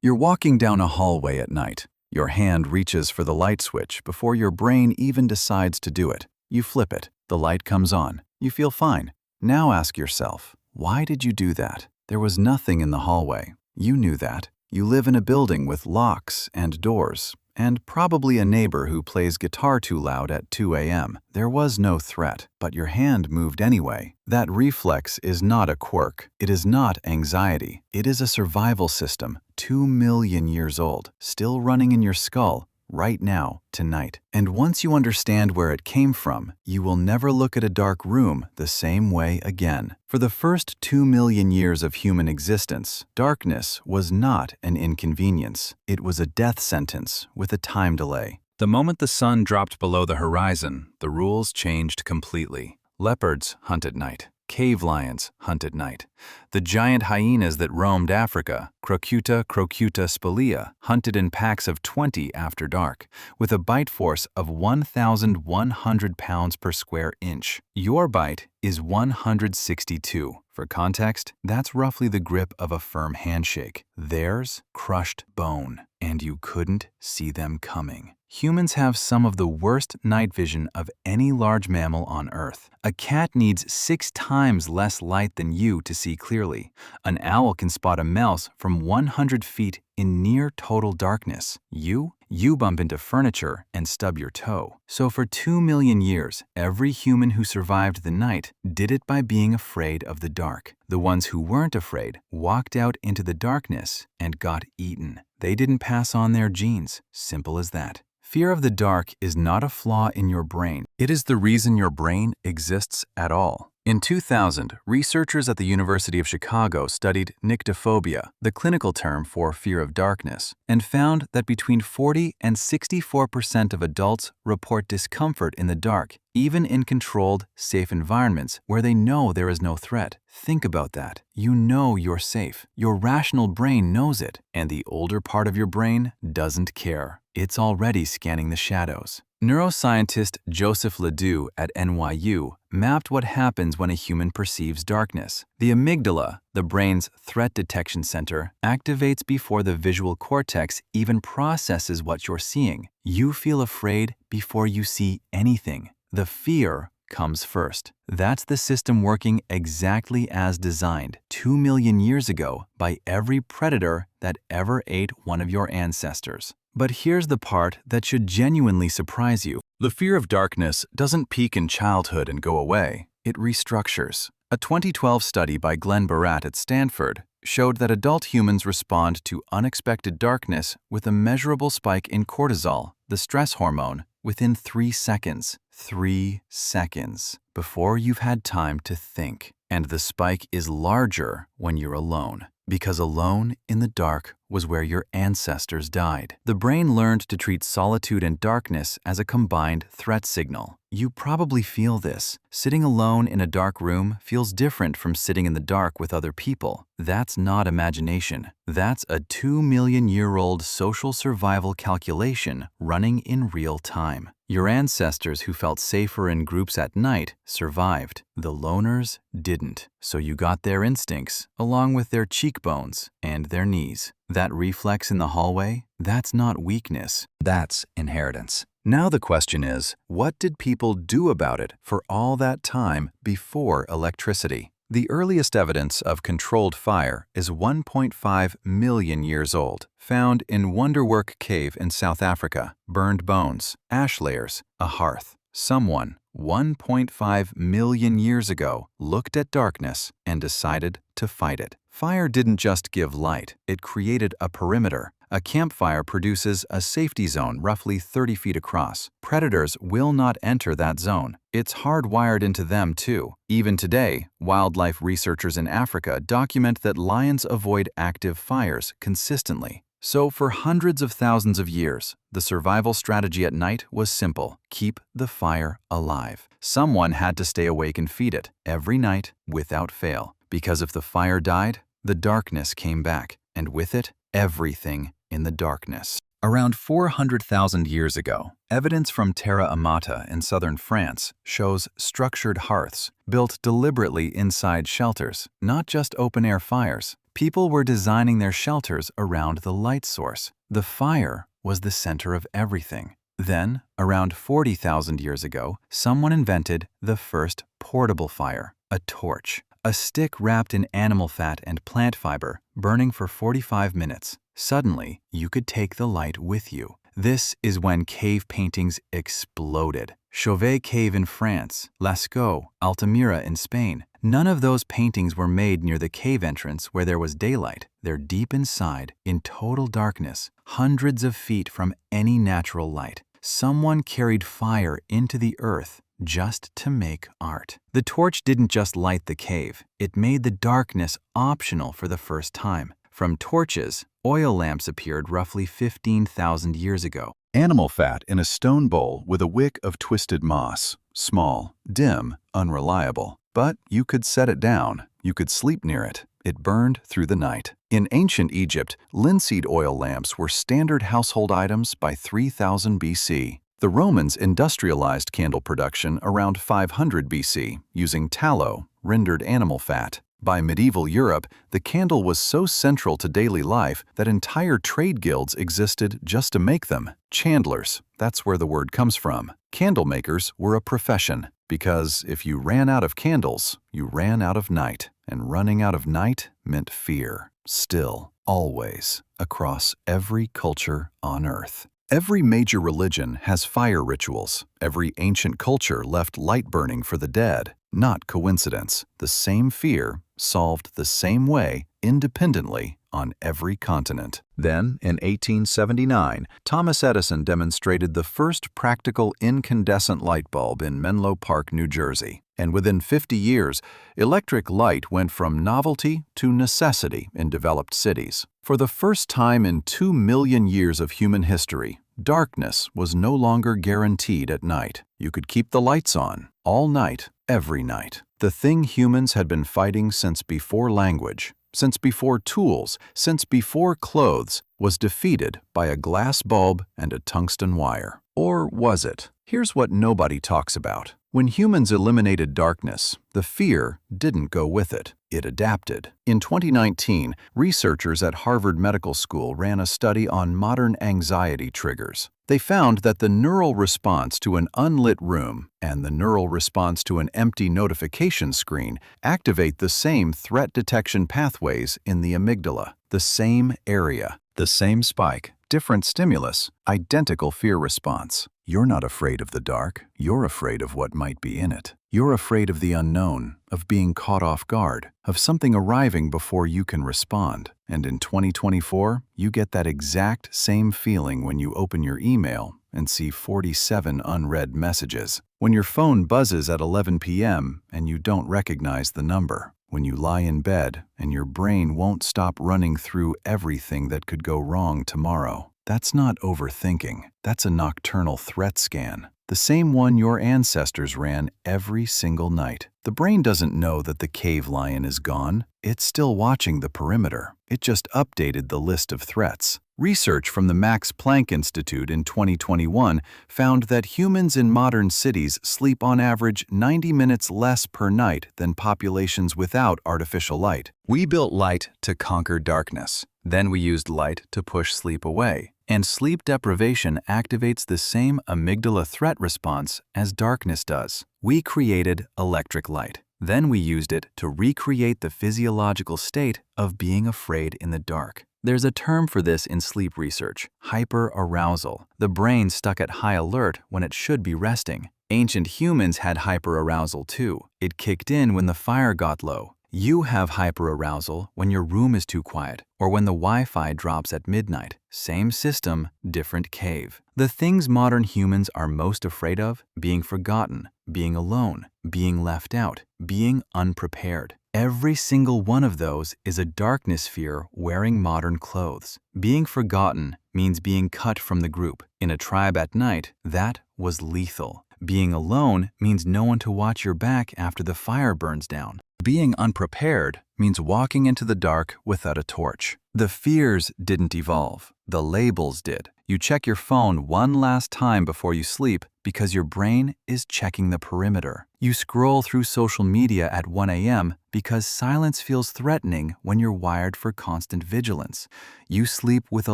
You're walking down a hallway at night. Your hand reaches for the light switch before your brain even decides to do it. You flip it. The light comes on. You feel fine. Now ask yourself, why did you do that? There was nothing in the hallway. You knew that. You live in a building with locks and doors, and probably a neighbor who plays guitar too loud at 2 a.m. There was no threat, but your hand moved anyway. That reflex is not a quirk. It is not anxiety. It is a survival system, 2 million years old, still running in your skull, right now, tonight. And once you understand where it came from, you will never look at a dark room the same way again. For the first 2 million years of human existence, darkness was not an inconvenience. It was a death sentence with a time delay. The moment the sun dropped below the horizon, the rules changed completely. Leopards hunt at night. Cave lions hunt at night. The giant hyenas that roamed Africa, Crocuta spelaea, hunted in packs of 20 after dark, with a bite force of 1,100 pounds per square inch. Your bite is 162. For context, that's roughly the grip of a firm handshake. Theirs, crushed bone, and you couldn't see them coming. Humans have some of the worst night vision of any large mammal on Earth. A cat needs 6 times less light than you to see clearly. An owl can spot a mouse from 100 feet in near total darkness. You bump into furniture and stub your toe. So for 2 million years, every human who survived the night did it by being afraid of the dark. The ones who weren't afraid walked out into the darkness and got eaten. They didn't pass on their genes. Simple as that. Fear of the dark is not a flaw in your brain. It is the reason your brain exists at all. In 2000, researchers at the University of Chicago studied nyctophobia, the clinical term for fear of darkness, and found that between 40 and 64% of adults report discomfort in the dark, even in controlled, safe environments where they know there is no threat. Think about that. You know you're safe. Your rational brain knows it, and the older part of your brain doesn't care. It's already scanning the shadows. Neuroscientist Joseph LeDoux at NYU mapped what happens when a human perceives darkness. The amygdala, the brain's threat detection center, activates before the visual cortex even processes what you're seeing. You feel afraid before you see anything. The fear comes first. That's the system working exactly as designed 2 million years ago by every predator that ever ate one of your ancestors. But here's the part that should genuinely surprise you. The fear of darkness doesn't peak in childhood and go away. It restructures. A 2012 study by Glenn Barat at Stanford showed that adult humans respond to unexpected darkness with a measurable spike in cortisol, the stress hormone, within 3 seconds. 3 seconds before you've had time to think. And the spike is larger when you're alone, because alone in the dark was where your ancestors died. The brain learned to treat solitude and darkness as a combined threat signal. You probably feel this. Sitting alone in a dark room feels different from sitting in the dark with other people. That's not imagination. That's a 2 million-year-old social survival calculation running in real time. Your ancestors who felt safer in groups at night survived. The loners didn't. So you got their instincts, along with their cheekbones and their knees. That reflex in the hallway, that's not weakness. That's inheritance. Now the question is, what did people do about it for all that time before electricity? The earliest evidence of controlled fire is 1.5 million years old, found in Wonderwork Cave in South Africa. Burned bones, ash layers, a hearth. Someone, 1.5 million years ago, looked at darkness and decided to fight it. Fire didn't just give light, it created a perimeter. A campfire produces a safety zone roughly 30 feet across. Predators will not enter that zone. It's hardwired into them too. Even today, wildlife researchers in Africa document that lions avoid active fires consistently. So for hundreds of thousands of years, the survival strategy at night was simple: keep the fire alive. Someone had to stay awake and feed it every night without fail. Because if the fire died, the darkness came back, and with it, everything in the darkness. Around 400,000 years ago, evidence from Terra Amata in southern France shows structured hearths built deliberately inside shelters, not just open-air fires. People were designing their shelters around the light source. The fire was the center of everything. Then, around 40,000 years ago, someone invented the first portable fire, a torch. A stick wrapped in animal fat and plant fiber, burning for 45 minutes. Suddenly, you could take the light with you. This is when cave paintings exploded. Chauvet Cave in France, Lascaux, Altamira in Spain. None of those paintings were made near the cave entrance where there was daylight. They're deep inside, in total darkness, hundreds of feet from any natural light. Someone carried fire into the earth just to make art. The torch didn't just light the cave, it made the darkness optional for the first time. From torches, oil lamps appeared roughly 15,000 years ago. Animal fat in a stone bowl with a wick of twisted moss. Small, dim, unreliable. But you could set it down. You could sleep near it. It burned through the night. In ancient Egypt, linseed oil lamps were standard household items by 3000 BC. The Romans industrialized candle production around 500 BC using tallow, rendered animal fat. By medieval Europe, the candle was so central to daily life that entire trade guilds existed just to make them. Chandlers, that's where the word comes from. Candle makers were a profession, because if you ran out of candles, you ran out of night, and running out of night meant fear. Still, always, across every culture on Earth. Every major religion has fire rituals. Every ancient culture left light burning for the dead. Not coincidence. The same fear, solved the same way, independently, on every continent. Then, in 1879, Thomas Edison demonstrated the first practical incandescent light bulb in Menlo Park, New Jersey. And within 50 years, electric light went from novelty to necessity in developed cities. For the first time in 2 million years of human history, darkness was no longer guaranteed at night. You could keep the lights on, all night, every night. The thing humans had been fighting since before language, since before tools, since before clothes, was defeated by a glass bulb and a tungsten wire. Or was it? Here's what nobody talks about. When humans eliminated darkness, the fear didn't go with it. It adapted. In 2019, researchers at Harvard Medical School ran a study on modern anxiety triggers. They found that the neural response to an unlit room and the neural response to an empty notification screen activate the same threat detection pathways in the amygdala, the same area, the same spike, different stimulus, identical fear response. You're not afraid of the dark, you're afraid of what might be in it. You're afraid of the unknown, of being caught off guard, of something arriving before you can respond. And in 2024, you get that exact same feeling when you open your email and see 47 unread messages. When your phone buzzes at 11 p.m. and you don't recognize the number. When you lie in bed and your brain won't stop running through everything that could go wrong tomorrow. That's not overthinking. That's a nocturnal threat scan. The same one your ancestors ran every single night. The brain doesn't know that the cave lion is gone. It's still watching the perimeter. It just updated the list of threats. Research from the Max Planck Institute in 2021 found that humans in modern cities sleep on average 90 minutes less per night than populations without artificial light. We built light to conquer darkness. Then we used light to push sleep away. And sleep deprivation activates the same amygdala threat response as darkness does. We created electric light. Then we used it to recreate the physiological state of being afraid in the dark. There's a term for this in sleep research, hyperarousal. The brain stuck at high alert when it should be resting. Ancient humans had hyperarousal too. It kicked in when the fire got low. You have hyperarousal when your room is too quiet or when the Wi-Fi drops at midnight. Same system, different cave. The things modern humans are most afraid of: being forgotten, being alone, being left out, being unprepared. Every single one of those is a darkness fear wearing modern clothes. Being forgotten means being cut from the group. In a tribe at night, that was lethal. Being alone means no one to watch your back after the fire burns down. Being unprepared means walking into the dark without a torch. The fears didn't evolve, the labels did. You check your phone one last time before you sleep because your brain is checking the perimeter. You scroll through social media at 1 a.m. because silence feels threatening when you're wired for constant vigilance. You sleep with a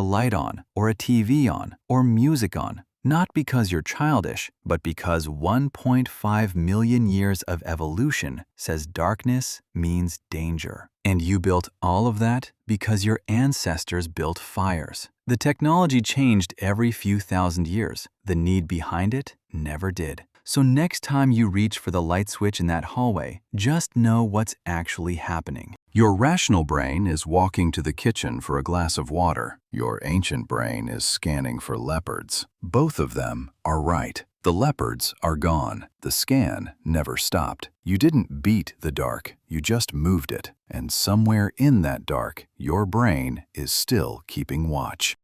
light on, or a TV on, or music on. Not because you're childish, but because 1.5 million years of evolution says darkness means danger. And you built all of that because your ancestors built fires. The technology changed every few thousand years. The need behind it never did. So next time you reach for the light switch in that hallway, just know what's actually happening. Your rational brain is walking to the kitchen for a glass of water. Your ancient brain is scanning for leopards. Both of them are right. The leopards are gone. The scan never stopped. You didn't beat the dark, you just moved it. And somewhere in that dark, your brain is still keeping watch.